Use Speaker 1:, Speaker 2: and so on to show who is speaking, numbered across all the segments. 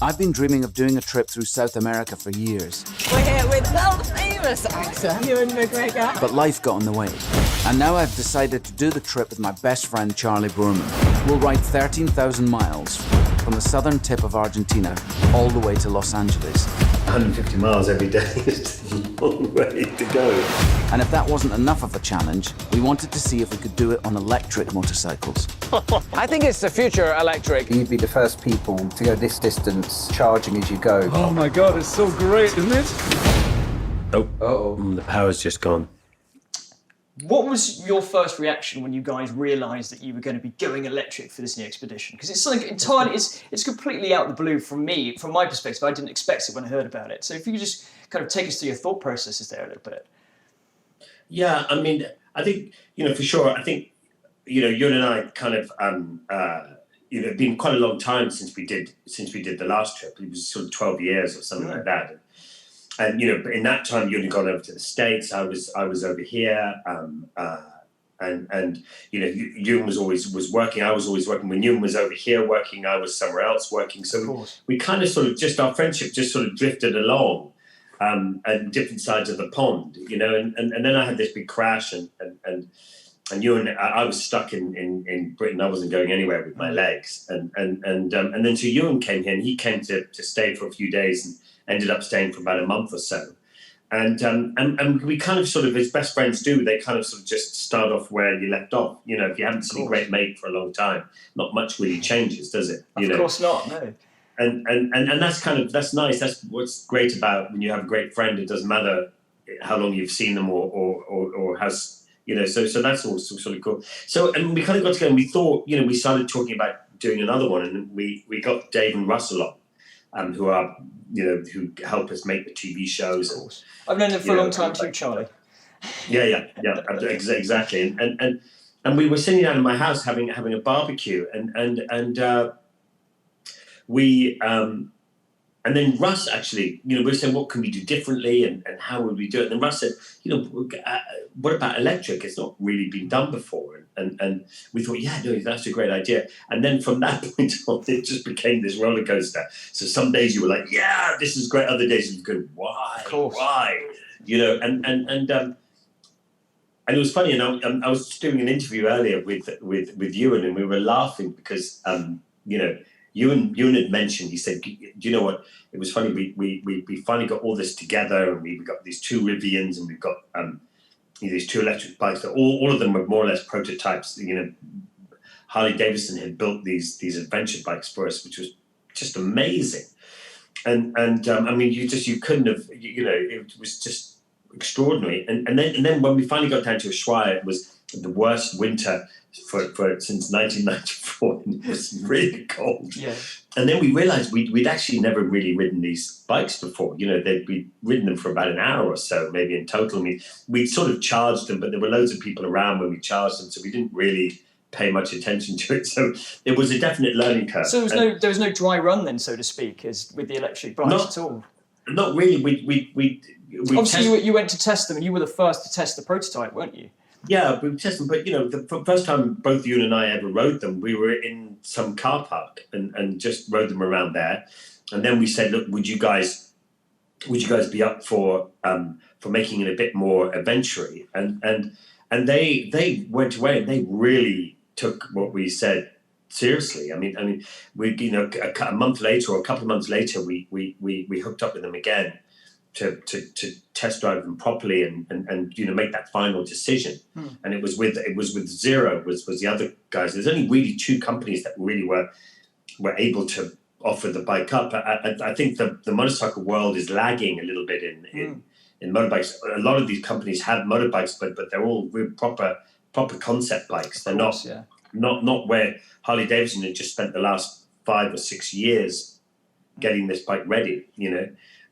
Speaker 1: I've been dreaming of doing a trip through South America for years.
Speaker 2: We're here with world-famous actor Ewan McGregor.
Speaker 1: But life got in the way. And now I've decided to do the trip with my best friend Charley Boorman. We'll ride 13,000 miles from the southern tip of Argentina all the way to Los Angeles.
Speaker 3: 150 miles every day is a long way to go.
Speaker 1: And if that wasn't enough of a challenge, we wanted to see if we could do it on electric motorcycles.
Speaker 4: I think it's the future electric.
Speaker 5: You'd be the first people to go this distance, charging as you go.
Speaker 6: Oh my God, it's so great, isn't it?
Speaker 3: Oh,
Speaker 5: Uh-oh.
Speaker 3: the power's just gone.
Speaker 7: What was your first reaction when you guys realised that you were going to be going electric for this new expedition? Because it's something entirely, it's completely out of the blue from me, from my perspective. I didn't expect it when I heard about it. So if you could just kind of take us through your thought processes there a little bit.
Speaker 3: Yeah, I mean, I think, for sure, I think, you and I kind of, it's been quite a long time since we did the last trip. It was sort of 12 years or something like that. And but in that time, you'd gone over to the States. I was over here, and Ewan was working. I was always working. When Ewan was over here working, I was somewhere else working. So we kind of sort of our friendship just sort of drifted along, at different sides of the pond, And then I had this big crash, and Ewan, I was stuck in Britain. I wasn't going anywhere with my legs, and then so Ewan came here, and he came to stay for a few days, and ended up staying for about a month or so. And we kind of sort of, as best friends do, they kind of sort of just start off where you left off. If you haven't seen a great mate for a long time, not much really changes, does it?
Speaker 7: Of course not, no.
Speaker 3: And that's nice. That's what's great about when you have a great friend. It doesn't matter how long you've seen them or how, so that's all sort of cool. So, and we kind of got together and we thought, we started talking about doing another one, and we got Dave and Russell on, who are, who help us make the TV shows.
Speaker 7: Of course. I've known them for a long time too, Charlie.
Speaker 3: Yeah, exactly. And we were sitting down in my house having a barbecue, and we and then Russ actually, we were saying, what can we do differently, and how would we do it? And then Russ said, what about electric? It's not really been done before. And we thought, yeah, no, that's a great idea. And then from that point on, it just became this roller coaster. So some days you were like, yeah, this is great. Other days you go, why?
Speaker 7: Of course.
Speaker 3: Why? And it was funny. And I was doing an interview earlier with Ewan, and we were laughing because, Ewan had mentioned, he said, do you know what? It was funny. We finally got all this together, and we got these two Rivians, and we've got these two electric bikes. That all of them were more or less prototypes. Harley-Davidson had built these adventure bikes for us, which was just amazing. And I mean, you couldn't have, it was just extraordinary. And then when we finally got down to Ushuaia, it was the worst winter for since 1994, and it was really cold.
Speaker 7: Yeah.
Speaker 3: And then we realized we'd actually never really ridden these bikes before. We'd ridden them for about an hour or so, maybe in total. We'd sort of charged them, but there were loads of people around when we charged them, so we didn't really pay much attention to it. So it was a definite learning curve.
Speaker 7: So there was no dry run then, so to speak, as with the electric bikes at all?
Speaker 3: Not really. We
Speaker 7: obviously you went to test them, and you were the first to test the prototype, weren't you?
Speaker 3: Yeah, we tested them, but the first time both you and I ever rode them, we were in some car park and just rode them around there. And then we said, look, would you guys be up for making it a bit more adventure-y? And they went away, and they really took what we said seriously. I mean, we a month later or a couple of months later, we hooked up with them again to test drive them properly and make that final decision. And it was with Zero was the other guys. There's only really two companies that really were able to offer the bike up. I think the motorcycle world is lagging a little bit in motorbikes. A lot of these companies have motorbikes, but they're all real proper concept bikes. They're not where Harley-Davidson had just spent the last 5 or 6 years getting this bike ready,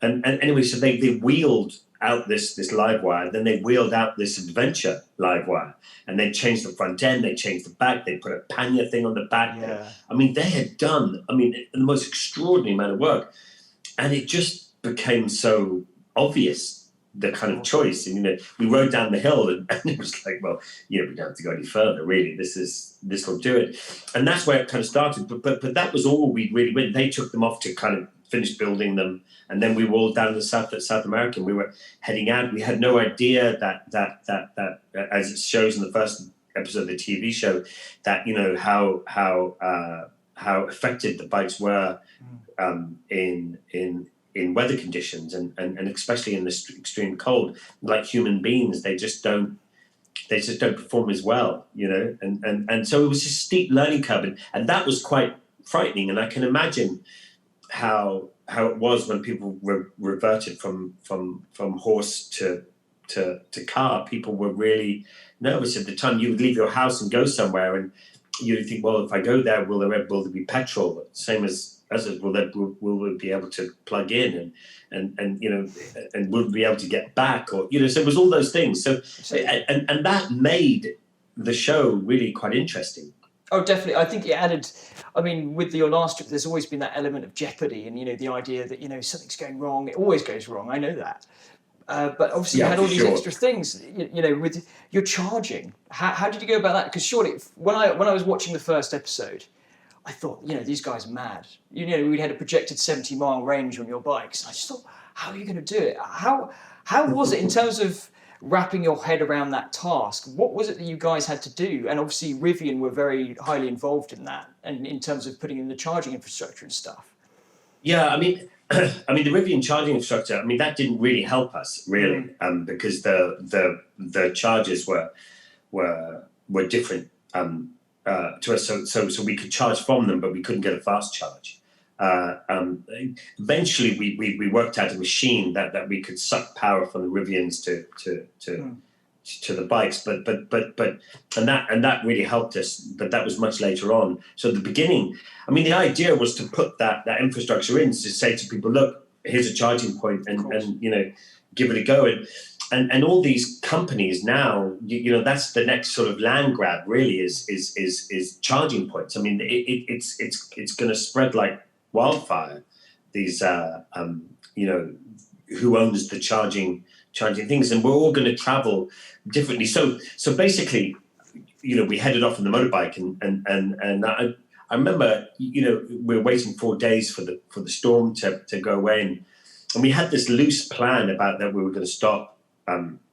Speaker 3: And anyway, so they wheeled out this LiveWire, then they wheeled out this adventure LiveWire, and they changed the front end, they changed the back, they put a pannier thing on the back.
Speaker 7: Yeah.
Speaker 3: I mean, they had done, the most extraordinary amount of work, and it just became so obvious the kind of choice. And, you know, we rode down the hill and it was like, well, you know, we don't have to go any further, really. This will do it. And that's where it kind of started. But that was all we really went. They took them off to kind of finish building them. And then we were all down in South America. And we were heading out. We had no idea that as it shows in the first episode of the TV show, that, you know, how affected the bikes were in weather conditions and especially in this extreme cold. Like human beings, they just don't perform as well, you know. And so it was a steep learning curve, and that was quite frightening. And I can imagine how it was when people reverted from horse to car. People were really nervous at the time. You would leave your house and go somewhere, and you think, well, if I go there, will there be petrol? Same as will we be able to plug in and you know, and will we be able to get back, or, you know, so it was all those things. So and that made the show really quite interesting.
Speaker 7: Oh, definitely. I think it added, I mean, with your last trip, there's always been that element of jeopardy and, you know, the idea that, you know, something's going wrong. It always goes wrong. I know that. But obviously you had all these extra things, you know, with your charging. How did you go about that? Because surely when I was watching the first episode, I thought, you know, these guys are mad. You know, we had a projected 70-mile range on your bikes. I just thought, how are you going to do it? How was it in terms of wrapping your head around that task? What was it that you guys had to do? And obviously Rivian were very highly involved in that, and in terms of putting in the charging infrastructure and stuff.
Speaker 3: Yeah, I mean, the Rivian charging infrastructure, I mean, that didn't really help us, really, because the chargers were different to us. So we could charge from them, but we couldn't get a fast charge. Eventually, we worked out a machine that we could suck power from the Rivians to the bikes, but that really helped us. But that was much later on. So at the beginning, I mean, the idea was to put that infrastructure in, to say to people, look, here's a charging point, and you know, give it a go. And all these companies now, you know, that's the next sort of land grab, really, is charging points. I mean, it's going to spread like wildfire. These you know, who owns the charging things, and we're all going to travel differently. So basically, you know, we headed off on the motorbike, and I remember, you know, we were waiting 4 days for the storm to go away, and we had this loose plan about that we were going to stop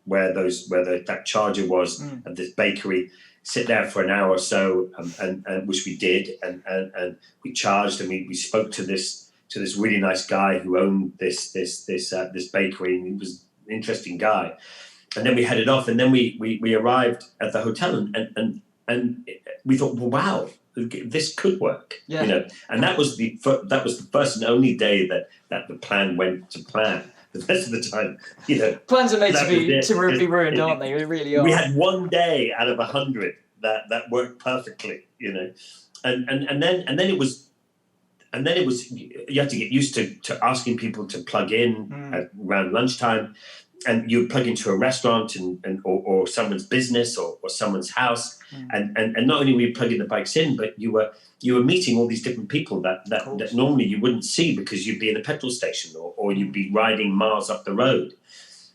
Speaker 3: where that charger was at this bakery, sit there for an hour or so, and which we did, and we charged, and we spoke to this really nice guy who owned this bakery, and he was an interesting guy. And then we headed off, and then we arrived at the hotel, and we thought, well, wow, this could work, you know. And that was the first and only day that the plan went to plan. The rest of the time, you know, plans are made to be ruined, aren't they? They really are. We had one day out of 100 that worked perfectly, you know, and then it was you had to get used to asking people to plug in around lunchtime, and you would plug into a restaurant or someone's business or someone's house, and not only were you plugging the bikes in, but you were meeting all these different people that normally you wouldn't see, because you'd be in a petrol station or you'd be riding miles up the road,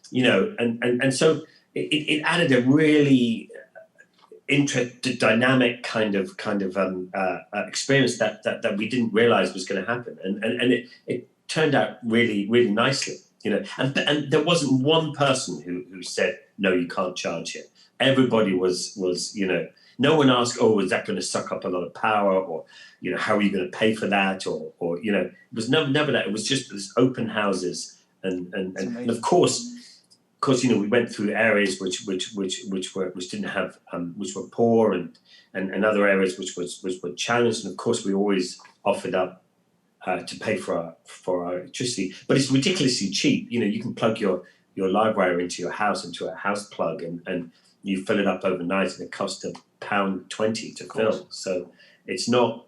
Speaker 3: you know, and so it added a really dynamic kind of experience that we didn't realize was going to happen, and it turned out really, really nicely, you know, and there wasn't one person who said, no, you can't charge here. Everybody was, you know, no one asked, oh, is that going to suck up a lot of power, or, you know, how are you going to pay for that, or you know, it was never that. It was just this open houses, and of course, you know, we went through areas which didn't have which were poor, and other areas which were challenged, and of course we always offered up to pay for our electricity, but it's ridiculously cheap. You know, you can plug your LiveWire into your house, into a house plug, and you fill it up overnight, and it costs £1.20 to fill. So it's not.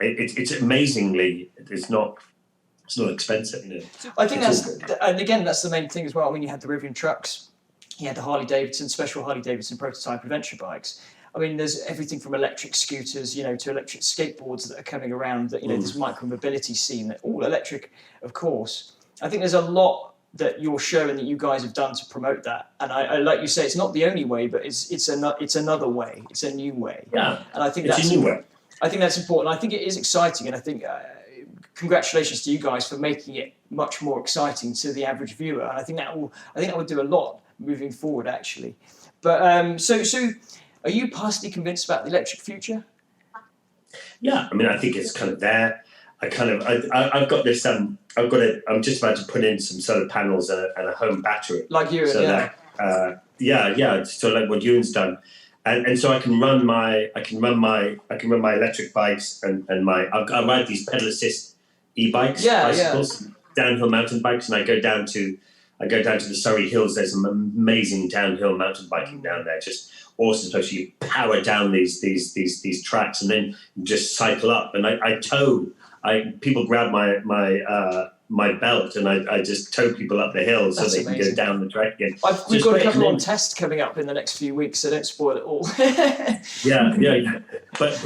Speaker 3: It's amazingly. It's not expensive. You know?
Speaker 7: I think and again, that's the main thing as well. I mean, you had the Rivian trucks, you had the Harley-Davidson, special Harley-Davidson prototype adventure bikes. I mean, there's everything from electric scooters, you know, to electric skateboards that are coming around. That, you know, this micro-mobility scene, that all electric, of course. I think there's a lot that you're showing that you guys have done to promote that. And I like you say, it's not the only way, but it's another way. It's a new way.
Speaker 3: Yeah,
Speaker 7: and I think
Speaker 3: it's
Speaker 7: that's
Speaker 3: a new way.
Speaker 7: I think that's important. I think it is exciting, and I think congratulations to you guys for making it much more exciting to the average viewer. And I think that will do a lot moving forward, actually. But so are you personally convinced about the electric future?
Speaker 3: Yeah, I mean, I think it's kind of there. I've got this. I'm just about to put in some solar panels and a home battery.
Speaker 7: Like you,
Speaker 3: so
Speaker 7: yeah.
Speaker 3: So like what Ewan's done, and so I can run my electric bikes and I ride these pedal assist e-bikes, bicycles, downhill mountain bikes, and I go down to the Surrey Hills. There's some amazing downhill mountain biking down there, just awesome. So you power down these tracks and then just cycle up. And I tow. People grab my belt and I just tow people up the hill so they can go down the track again.
Speaker 7: We've got a couple on test coming up in the next few weeks, so don't spoil it all.
Speaker 3: yeah. But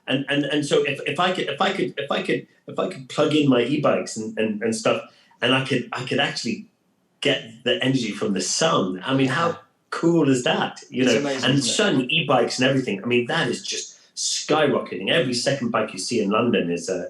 Speaker 3: and so if I could plug in my e-bikes and stuff, and I could actually get the energy from the sun. I mean, how cool is that? You know,
Speaker 7: amazing,
Speaker 3: and sun e-bikes and everything. I mean, that is just skyrocketing. Every second bike you see in London is an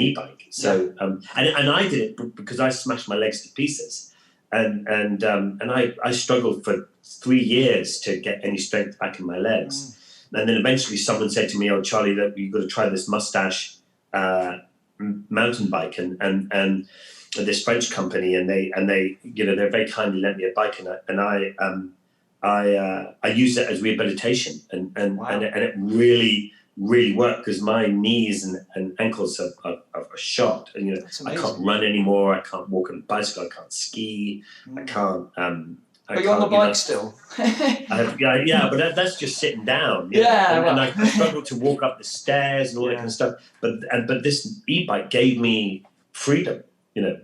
Speaker 3: e-bike. So and I did it because I smashed my legs to pieces, and I struggled for 3 years to get any strength back in my legs. And then eventually someone said to me, "Oh, Charlie, look, you've got to try this Mustache mountain bike," and this French company, and they you know, they're very kindly lent me a bike, and I use it as rehabilitation, and it really worked because my knees and ankles are shot, and you know, I can't run anymore, I can't walk on a bicycle, I can't ski, I can't.
Speaker 7: But you're on the bike still.
Speaker 3: But that's just sitting down. And I struggle to walk up the stairs and all that kind of stuff. But this e-bike gave me freedom. You know,